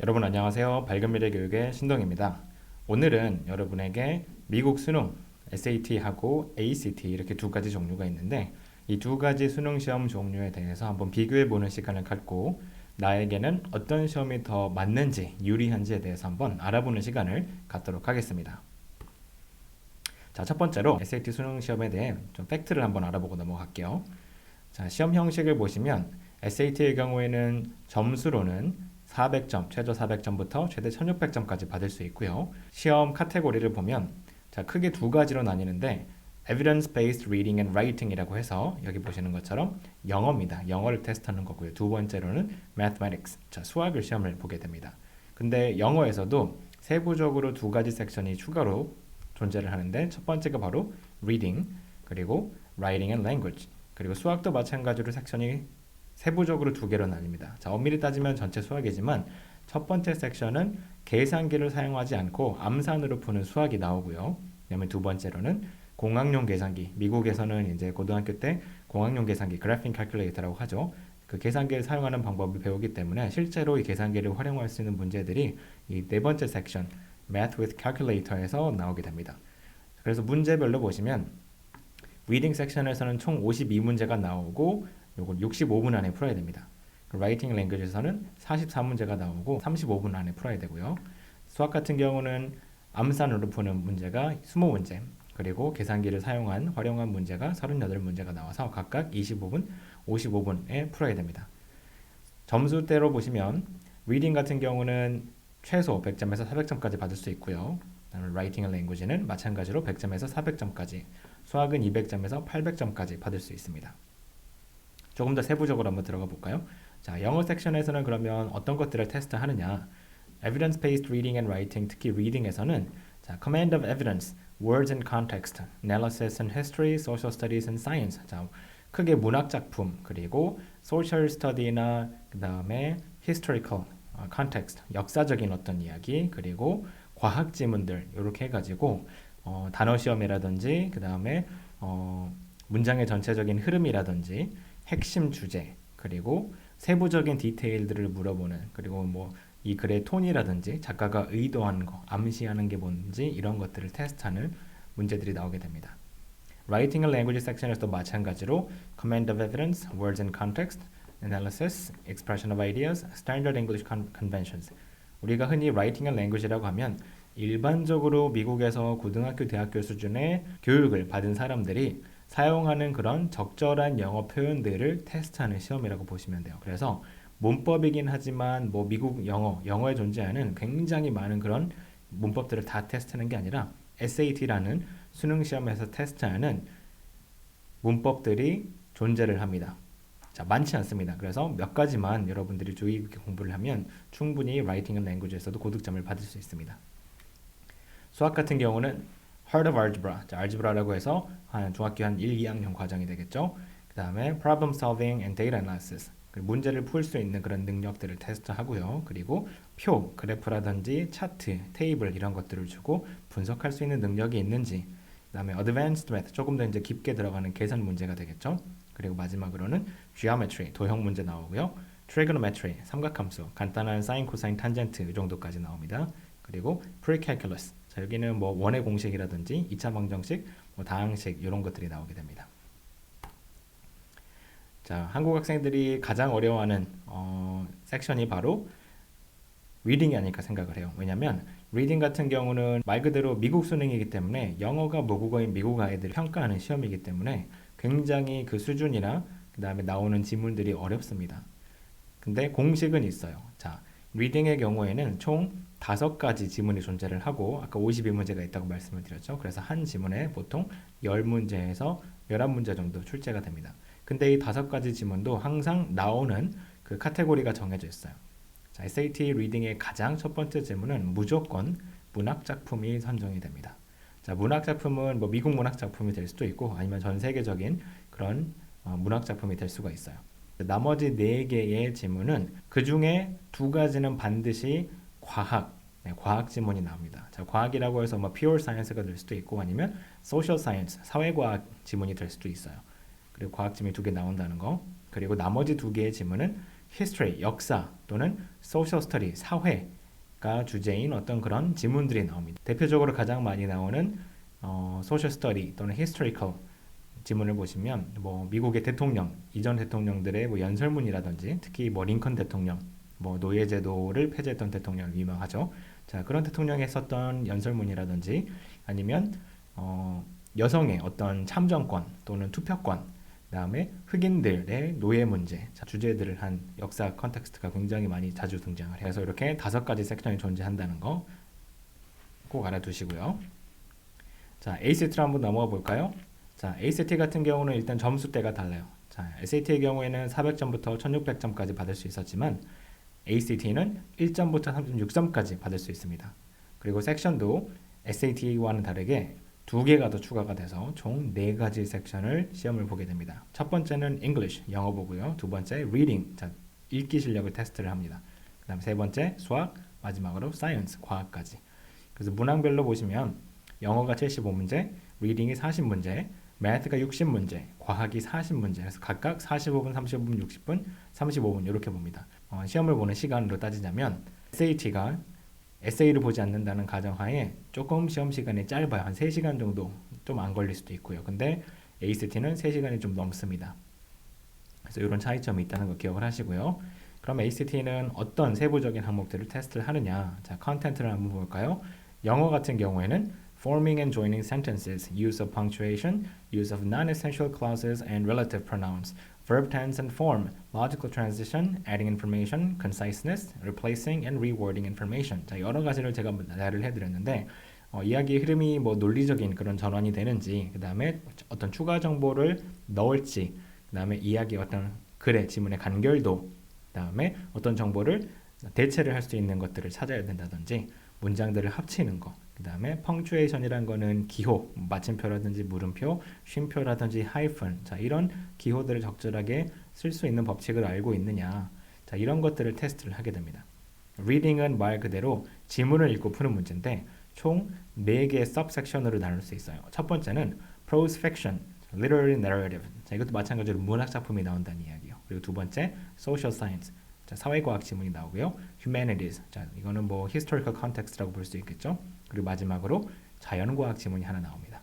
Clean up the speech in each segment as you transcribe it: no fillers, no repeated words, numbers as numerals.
여러분 안녕하세요. 밝은 미래 교육의 신동입니다. 오늘은 여러분에게 미국 수능 SAT하고 ACT 이렇게 두 가지 종류가 있는데 이 두 가지 수능 시험 종류에 대해서 한번 비교해 보는 시간을 갖고 나에게는 어떤 시험이 더 맞는지 유리한지에 대해서 한번 알아보는 시간을 갖도록 하겠습니다. 자, 첫 번째로 SAT 수능 시험에 대해 좀 팩트를 한번 알아보고 넘어갈게요. 자, 시험 형식을 보시면 SAT의 경우에는 점수로는 400점, 최저 400점부터 최대 1600점까지 받을 수 있고요. 시험 카테고리를 보면 자, 크게 두 가지로 나뉘는데 Evidence-Based Reading and Writing이라고 해서 여기 보시는 것처럼 영어입니다. 영어를 테스트하는 거고요. 두 번째로는 Mathematics, 자, 수학을 시험을 보게 됩니다. 근데 영어에서도 세부적으로 두 가지 섹션이 추가로 존재를 하는데 첫 번째가 바로 Reading, 그리고 Writing and Language, 그리고 수학도 마찬가지로 섹션이 세부적으로 두 개로 나뉩니다. 자, 엄밀히 따지면 전체 수학이지만 첫 번째 섹션은 계산기를 사용하지 않고 암산으로 푸는 수학이 나오고요. 그다음에 두 번째로는 공학용 계산기, 미국에서는 이제 고등학교 때 공학용 계산기, 그래핑 캘큘레이터라고 하죠. 그 계산기를 사용하는 방법을 배우기 때문에 실제로 이 계산기를 활용할 수 있는 문제들이 이 네 번째 섹션 Math with Calculator에서 나오게 됩니다. 그래서 문제별로 보시면 리딩 섹션에서는 총 52문제가 나오고 요걸 65분 안에 풀어야 됩니다. 라이팅 랭귀지에서는 44문제가 나오고 35분 안에 풀어야 되고요. 수학 같은 경우는 암산으로 푸는 문제가 20문제, 그리고 계산기를 활용한 문제가 38문제가 나와서 각각 25분, 55분에 풀어야 됩니다. 점수대로 보시면 리딩 같은 경우는 최소 100점에서 400점까지 받을 수 있고요. 라이팅 랭귀지는 마찬가지로 100점에서 400점까지, 수학은 200점에서 800점까지 받을 수 있습니다. 조금 더 세부적으로 한번 들어가 볼까요? 자, 영어 섹션에서는 그러면 어떤 것들을 테스트하느냐? Evidence-based reading and writing, 특히 reading에서는 자, command of evidence, words and context, analysis and history, social studies and science. 자, 크게 문학 작품, 그리고 social study나 그다음에 historical, context, 역사적인 어떤 이야기, 그리고 과학 지문들 이렇게 해가지고 단어 시험이라든지 그다음에 문장의 전체적인 흐름이라든지 핵심 주제, 그리고 세부적인 디테일들을 물어보는, 그리고 뭐 이 글의 톤이라든지 작가가 의도한 거, 암시하는 게 뭔지 이런 것들을 테스트하는 문제들이 나오게 됩니다. Writing and Language 섹션에서도 마찬가지로 Command of Evidence, Words and Context, Analysis, Expression of Ideas, Standard English Conventions. 우리가 흔히 Writing and Language라고 하면 일반적으로 미국에서 고등학교, 대학교 수준의 교육을 받은 사람들이 사용하는 그런 적절한 영어 표현들을 테스트하는 시험이라고 보시면 돼요. 그래서 문법이긴 하지만 뭐 미국 영어에 존재하는 굉장히 많은 그런 문법들을 다 테스트하는 게 아니라 SAT라는 수능 시험에서 테스트하는 문법들이 존재를 합니다. 자, 많지 않습니다. 그래서 몇 가지만 여러분들이 주의 깊게 공부를 하면 충분히 Writing and Language에서도 고득점을 받을 수 있습니다. 수학 같은 경우는 Heart of Algebra, 자, 알지브라라고 해서 중학교 한 1, 2학년 과정이 되겠죠. 그 다음에 Problem Solving and Data Analysis, 문제를 풀 수 있는 그런 능력들을 테스트하고요. 그리고 표, 그래프라든지 차트, 테이블 이런 것들을 주고 분석할 수 있는 능력이 있는지, 그 다음에 Advanced Math, 조금 더 이제 깊게 들어가는 계산 문제가 되겠죠. 그리고 마지막으로는 Geometry, 도형 문제 나오고요. Trigonometry, 삼각함수, 간단한 사인, 코사인, 탄젠트 이 정도까지 나옵니다. 그리고 Pre-Calculus, 자, 여기는 뭐 원의 공식이라든지 2차 방정식, 뭐 다항식 이런 것들이 나오게 됩니다. 자, 한국 학생들이 가장 어려워하는 섹션이 바로 리딩이 아닐까 생각을 해요. 왜냐면 리딩 같은 경우는 말 그대로 미국 수능이기 때문에 영어가 모국어인 미국 아이들을 평가하는 시험이기 때문에 굉장히 그 수준이나 그 다음에 나오는 지문들이 어렵습니다. 근데 공식은 있어요. 자, 리딩의 경우에는 총 5가지 지문이 존재를 하고 아까 52문제가 있다고 말씀을 드렸죠. 그래서 한 지문에 보통 10문제에서 11문제 정도 출제가 됩니다. 근데 이 5가지 지문도 항상 나오는 그 카테고리가 정해져 있어요. 자, SAT 리딩의 가장 첫 번째 지문은 무조건 문학 작품이 선정이 됩니다. 자, 문학 작품은 뭐 미국 문학 작품이 될 수도 있고 아니면 전 세계적인 그런 문학 작품이 될 수가 있어요. 나머지 4개의 지문은 그 중에 2가지는 반드시 과학 지문이 나옵니다. 자, 과학이라고 해서 뭐 pure science가 될 수도 있고 아니면 social science, 사회과학 지문이 될 수도 있어요. 그리고 과학 지문이 2개 나온다는 거. 그리고 나머지 2개의 지문은 history, 역사 또는 social study, 사회 가 주제인 어떤 그런 지문들이 나옵니다. 대표적으로 가장 많이 나오는 social study 또는 historical 지문을 보시면 뭐 미국의 대통령, 이전 대통령들의 뭐 연설문이라든지 특히 뭐 링컨 대통령, 뭐 노예제도를 폐지했던 대통령 유명하죠. 자, 그런 대통령이 했었던 연설문이라든지 아니면 여성의 어떤 참정권 또는 투표권, 그다음에 흑인들의 노예 문제, 자, 주제들을 한 역사 컨텍스트가 굉장히 많이 자주 등장을 해서 이렇게 5가지 섹션이 존재한다는 거 꼭 알아두시고요. 자, ACT로 한번 넘어가 볼까요? 자, ACT 같은 경우는 일단 점수대가 달라요. 자, SAT의 경우에는 400점부터 1600점까지 받을 수 있었지만 ACT는 1점부터 36점까지 받을 수 있습니다. 그리고 섹션도 SAT와는 다르게 2개가 더 추가가 돼서 총 4가지 섹션을 시험을 보게 됩니다. 첫 번째는 English, 영어 보고요. 두 번째 Reading, 자, 읽기 실력을 테스트를 합니다. 그 다음 세 번째 수학, 마지막으로 Science, 과학까지. 그래서 문항별로 보시면 영어가 75문제, Reading이 40문제, Math가 60문제, 과학이 40문제. 그래서 각각 45분, 35분, 60분, 35분 이렇게 봅니다. 시험을 보는 시간으로 따지자면 SAT가 에세이를 보지 않는다는 가정하에 조금 시험 시간이 짧아요. 한 3시간 정도 좀 안 걸릴 수도 있고요. 근데 ACT는 3시간이 좀 넘습니다. 그래서 이런 차이점이 있다는 거 기억을 하시고요. 그럼 ACT는 어떤 세부적인 항목들을 테스트를 하느냐? 자, 컨텐츠를 한번 볼까요? 영어 같은 경우에는 forming and joining sentences, use of punctuation, use of non-essential clauses and relative pronouns, verb tense and form, logical transition, adding information, conciseness, replacing and rewording information. 자, 여러 가지를 제가 나열을 해드렸는데 이야기의 흐름이 뭐 논리적인 그런 전환이 되는지, 그 다음에 어떤 추가 정보를 넣을지, 그 다음에 이야기 어떤 글의 지문의 간결도, 그 다음에 어떤 정보를 대체를 할 수 있는 것들을 찾아야 된다든지, 문장들을 합치는 거, 그 다음에 펑츄에이션이란 거는 기호, 마침표라든지 물음표, 쉼표라든지 하이픈, 자, 이런 기호들을 적절하게 쓸 수 있는 법칙을 알고 있느냐, 자, 이런 것들을 테스트를 하게 됩니다. 리딩은 말 그대로 지문을 읽고 푸는 문제인데 총 4개의 서브섹션으로 나눌 수 있어요. 첫 번째는 prose fiction, literary narrative, 자, 이것도 마찬가지로 문학 작품이 나온다는 이야기예요. 그리고 두 번째 social science, 자, 사회과학 지문이 나오고요. humanities, 자, 이거는 뭐 historical context라고 볼 수 있겠죠. 그리고 마지막으로 자연과학 지문이 하나 나옵니다.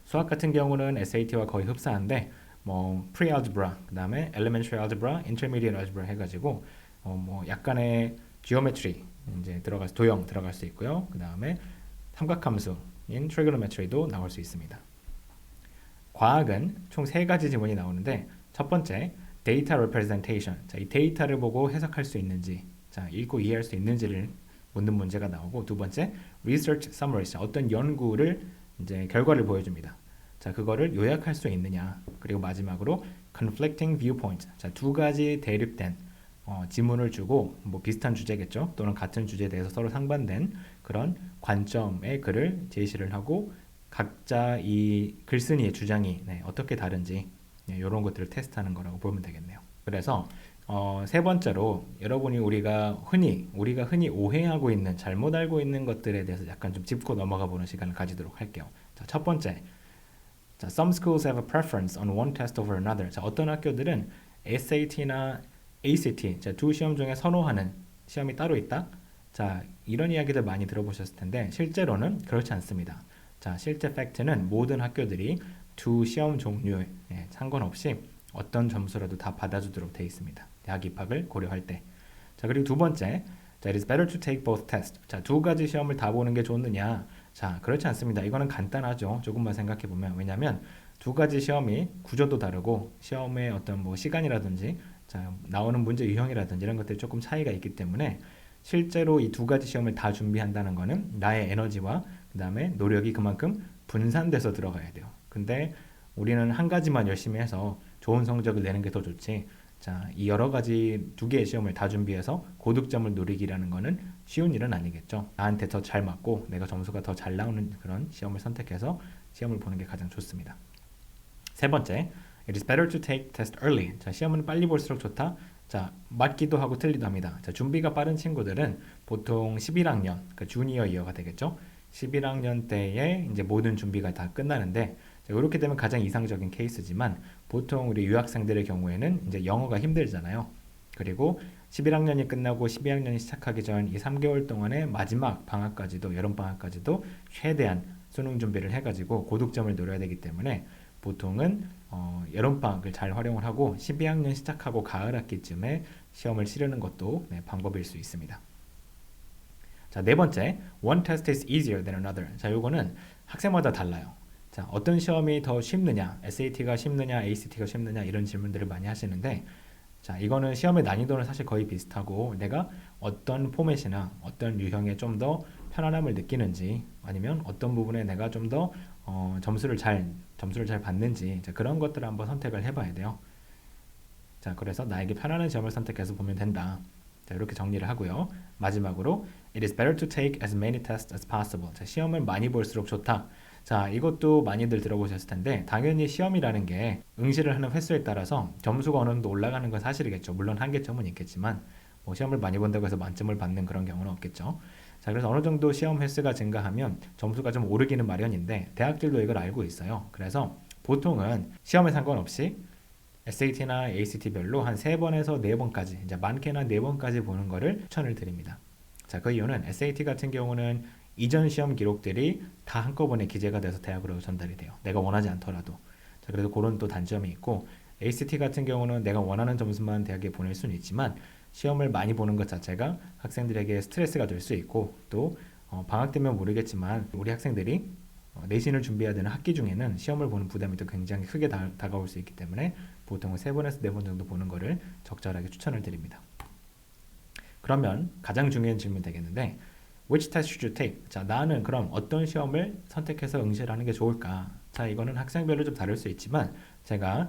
수학 같은 경우는 SAT와 거의 흡사한데 뭐 pre-algebra, 그 다음에 elementary algebra, intermediate algebra 해가지고 뭐 약간의 geometry 이제 도형 들어갈 수 있고요. 그 다음에 삼각함수인 trigonometry도 나올 수 있습니다. 과학은 총 3가지 지문이 나오는데 첫 번째 데이터 representation, 자, 이 데이터를 보고 해석할 수 있는지, 자, 읽고 이해할 수 있는지를 묻는 문제가 나오고, 두 번째 research summary, 자, 어떤 연구를 이제 결과를 보여줍니다. 자, 그거를 요약할 수 있느냐. 그리고 마지막으로 conflicting viewpoint, 자, 2가지 대립된 지문을 주고 뭐 비슷한 주제겠죠, 또는 같은 주제에 대해서 서로 상반된 그런 관점의 글을 제시를 하고 각자 이 글쓴이의 주장이 어떻게 다른지 이런 것들을 테스트하는 거라고 보면 되겠네요. 그래서 세 번째로 여러분이 우리가 흔히 오해하고 있는, 잘못 알고 있는 것들에 대해서 약간 좀 짚고 넘어가 보는 시간을 가지도록 할게요. 자, 첫 번째, 자, some schools have a preference on one test over another. 자, 어떤 학교들은 SAT나 ACT, 자, 두 시험 중에 선호하는 시험이 따로 있다. 자, 이런 이야기들 많이 들어보셨을 텐데 실제로는 그렇지 않습니다. 자, 실제 팩트는 모든 학교들이 두 시험 종류에 상관없이 어떤 점수라도 다 받아주도록 되어 있습니다. 대학 입학을 고려할 때. 자, 그리고 두 번째, 자, it is better to take both tests. 자, 2가지 시험을 다 보는 게 좋느냐? 자, 그렇지 않습니다. 이거는 간단하죠. 조금만 생각해 보면. 왜냐하면 2가지 시험이 구조도 다르고 시험의 어떤 뭐 시간이라든지, 자, 나오는 문제 유형이라든지 이런 것들이 조금 차이가 있기 때문에 실제로 이 2가지 시험을 다 준비한다는 거는 나의 에너지와 그 다음에 노력이 그만큼 분산돼서 들어가야 돼요. 근데 우리는 한 가지만 열심히 해서 좋은 성적을 내는 게 더 좋지, 자, 이 여러 가지 2개의 시험을 다 준비해서 고득점을 노리기라는 거는 쉬운 일은 아니겠죠. 나한테 더 잘 맞고 내가 점수가 더 잘 나오는 그런 시험을 선택해서 시험을 보는 게 가장 좋습니다. 세 번째, it is better to take test early. 자, 시험은 빨리 볼수록 좋다. 자, 맞기도 하고 틀리도 합니다. 자, 준비가 빠른 친구들은 보통 11학년, 그 주니어 이어가 되겠죠. 11학년 때에 이제 모든 준비가 다 끝나는데, 자, 이렇게 되면 가장 이상적인 케이스지만 보통 우리 유학생들의 경우에는 이제 영어가 힘들잖아요. 그리고 11학년이 끝나고 12학년이 시작하기 전 이 3개월 동안의 마지막 방학까지도 여름방학까지도 최대한 수능 준비를 해가지고 고득점을 노려야 되기 때문에 보통은 여름방학을 잘 활용을 하고 12학년 시작하고 가을 학기쯤에 시험을 치르는 것도 방법일 수 있습니다. 자, 네 번째, one test is easier than another. 자, 요거는 학생마다 달라요. 자, 어떤 시험이 더 쉽느냐, SAT가 쉽느냐, ACT가 쉽느냐 이런 질문들을 많이 하시는데 자, 이거는 시험의 난이도는 사실 거의 비슷하고 내가 어떤 포맷이나 어떤 유형에 좀 더 편안함을 느끼는지 아니면 어떤 부분에 내가 좀 더 점수를 잘 받는지 자, 그런 것들을 한번 선택을 해봐야 돼요. 자, 그래서 나에게 편안한 시험을 선택해서 보면 된다. 자, 이렇게 정리를 하고요. 마지막으로 It is better to take as many tests as possible. 자, 시험을 많이 볼수록 좋다. 자, 이것도 많이들 들어보셨을 텐데 당연히 시험이라는 게 응시를 하는 횟수에 따라서 점수가 어느 정도 올라가는 건 사실이겠죠. 물론 한계점은 있겠지만 뭐 시험을 많이 본다고 해서 만점을 받는 그런 경우는 없겠죠. 자, 그래서 어느 정도 시험 횟수가 증가하면 점수가 좀 오르기는 마련인데 대학들도 이걸 알고 있어요. 그래서 보통은 시험에 상관없이 SAT나 ACT별로 한 3번에서 4번까지 이제 많게는 4번까지 보는 거를 추천을 드립니다. 자, 그 이유는 SAT 같은 경우는 이전 시험 기록들이 다 한꺼번에 기재가 돼서 대학으로 전달이 돼요. 내가 원하지 않더라도. 자, 그래서 그런 또 단점이 있고 ACT 같은 경우는 내가 원하는 점수만 대학에 보낼 수는 있지만 시험을 많이 보는 것 자체가 학생들에게 스트레스가 될 수 있고 또 방학 때면 모르겠지만 우리 학생들이 내신을 준비해야 되는 학기 중에는 시험을 보는 부담이 또 굉장히 크게 다가올 수 있기 때문에 보통은 3번에서 4번 정도 보는 거를 적절하게 추천을 드립니다. 그러면 가장 중요한 질문 되겠는데 Which test should you take? 자, 나는 그럼 어떤 시험을 선택해서 응시를 하는 게 좋을까? 자, 이거는 학생별로 좀 다를 수 있지만 제가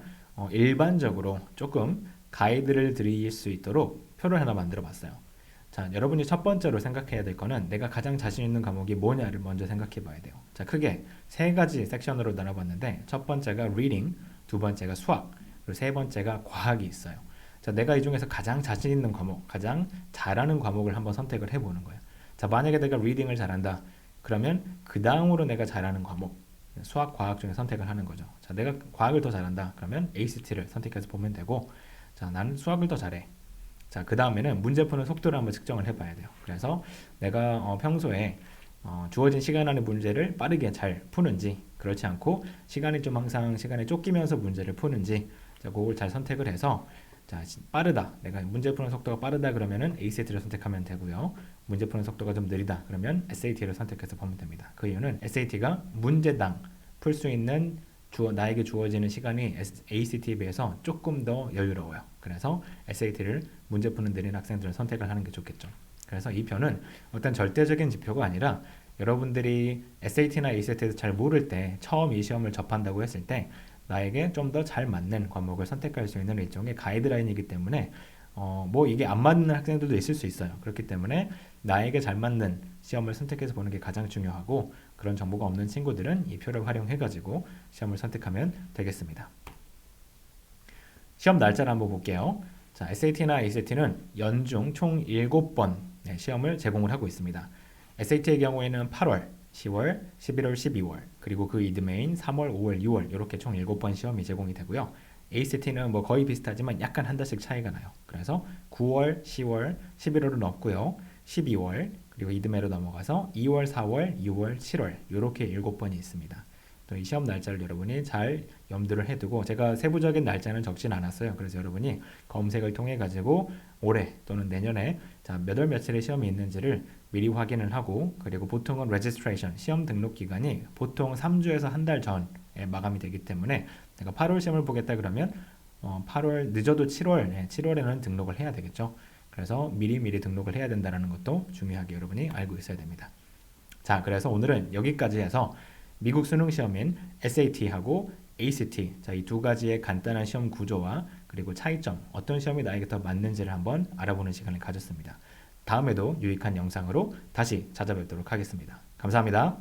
일반적으로 조금 가이드를 드릴 수 있도록 표를 하나 만들어 봤어요. 자, 여러분이 첫 번째로 생각해야 될 거는 내가 가장 자신 있는 과목이 뭐냐를 먼저 생각해 봐야 돼요. 자, 크게 3가지 섹션으로 나눠봤는데 첫 번째가 reading, 두 번째가 수학, 그리고 세 번째가 과학이 있어요. 자, 내가 이 중에서 가장 자신 있는 과목, 가장 잘하는 과목을 한번 선택을 해보는 거예요. 자, 만약에 내가 리딩을 잘한다. 그러면 그 다음으로 내가 잘하는 과목, 수학, 과학 중에 선택을 하는 거죠. 자, 내가 과학을 더 잘한다. 그러면 ACT를 선택해서 보면 되고 자, 나는 수학을 더 잘해. 자, 그 다음에는 문제 푸는 속도를 한번 측정을 해봐야 돼요. 그래서 내가 평소에 주어진 시간 안에 문제를 빠르게 잘 푸는지 그렇지 않고 시간이 좀 항상 시간에 쫓기면서 문제를 푸는지 자, 그걸 잘 선택을 해서 자, 빠르다. 내가 문제 푸는 속도가 빠르다 그러면은 ACT를 선택하면 되고요. 문제 푸는 속도가 좀 느리다 그러면 SAT를 선택해서 보면 됩니다. 그 이유는 SAT가 문제당 풀 수 있는 나에게 주어지는 시간이 ACT에 비해서 조금 더 여유로워요. 그래서 SAT를 문제 푸는 느린 학생들은 선택을 하는 게 좋겠죠. 그래서 이 표는 어떤 절대적인 지표가 아니라 여러분들이 SAT나 ACT에서 잘 모를 때 처음 이 시험을 접한다고 했을 때 나에게 좀 더 잘 맞는 과목을 선택할 수 있는 일종의 가이드라인이기 때문에 뭐 이게 안 맞는 학생들도 있을 수 있어요. 그렇기 때문에 나에게 잘 맞는 시험을 선택해서 보는 게 가장 중요하고 그런 정보가 없는 친구들은 이 표를 활용해 가지고 시험을 선택하면 되겠습니다. 시험 날짜를 한번 볼게요. 자, SAT나 ACT는 연중 총 7번 시험을 제공을 하고 있습니다. SAT의 경우에는 8월, 10월, 11월, 12월 그리고 그 이듬해인 3월, 5월, 6월 이렇게 총 7번 시험이 제공이 되고요. ACT는 뭐 거의 비슷하지만 약간 한 달씩 차이가 나요. 그래서 9월, 10월, 11월은 없고요. 12월 그리고 이듬해로 넘어가서 2월, 4월, 6월, 7월 이렇게 7번이 있습니다. 또 이 시험 날짜를 여러분이 잘 염두를 해두고 제가 세부적인 날짜는 적진 않았어요. 그래서 여러분이 검색을 통해 가지고 올해 또는 내년에 자, 몇 월 며칠에 시험이 있는지를 미리 확인을 하고 그리고 보통은 registration 시험 등록 기간이 보통 3주에서 한 달 전에 마감이 되기 때문에 내가 8월 시험을 보겠다 그러면 8월 늦어도 7월에는 등록을 해야 되겠죠. 그래서 미리 등록을 해야 된다는 것도 중요하게 여러분이 알고 있어야 됩니다. 자, 그래서 오늘은 여기까지 해서 미국 수능 시험인 SAT하고 ACT 자, 이 두 가지의 간단한 시험 구조와 그리고 차이점 어떤 시험이 나에게 더 맞는지를 한번 알아보는 시간을 가졌습니다. 다음에도 유익한 영상으로 다시 찾아뵙도록 하겠습니다. 감사합니다.